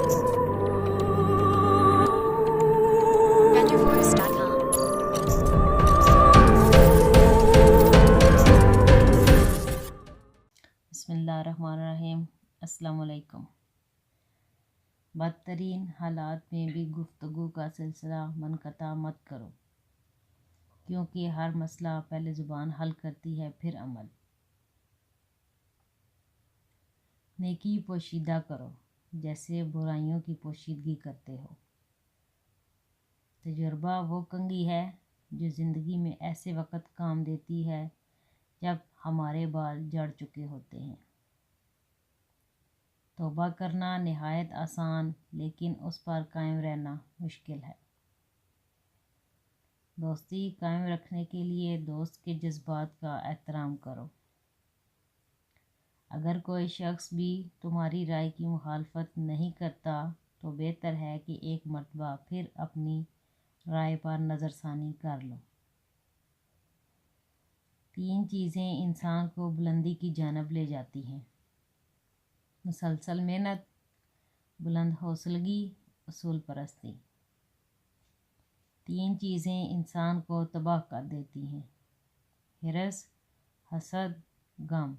RenderForce.com. بسم اللہ الرحمن الرحیم۔ السلام علیکم۔ بدترین حالات میں بھی گفتگو کا سلسلہ منقطع مت کرو، کیونکہ ہر مسئلہ پہلے زبان حل کرتی ہے پھر عمل۔ نیکی پوشیدہ کرو جیسے برائیوں کی پوشیدگی کرتے ہو۔ تجربہ وہ کنگھی ہے جو زندگی میں ایسے وقت کام دیتی ہے جب ہمارے بال جڑ چکے ہوتے ہیں۔ توبہ کرنا نہایت آسان، لیکن اس پر قائم رہنا مشکل ہے۔ دوستی قائم رکھنے کے لیے دوست کے جذبات کا احترام کرو۔ اگر کوئی شخص بھی تمہاری رائے کی مخالفت نہیں کرتا تو بہتر ہے کہ ایک مرتبہ پھر اپنی رائے پر نظر ثانی کر لو۔ 3 چیزیں انسان کو بلندی کی جانب لے جاتی ہیں: مسلسل محنت، بلند حوصلگی، اصول پرستی۔ 3 چیزیں انسان کو تباہ کر دیتی ہیں: حرص، حسد، غم۔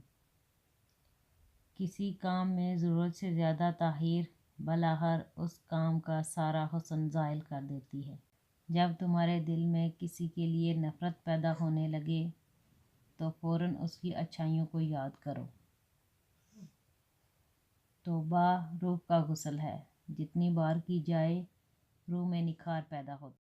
کسی کام میں ضرورت سے زیادہ تاخیر بالآخر اس کام کا سارا حسن زائل کر دیتی ہے۔ جب تمہارے دل میں کسی کے لیے نفرت پیدا ہونے لگے تو فوراً اس کی اچھائیوں کو یاد کرو۔ توبہ روح کا غسل ہے، جتنی بار کی جائے روح میں نکھار پیدا ہوتا ہے۔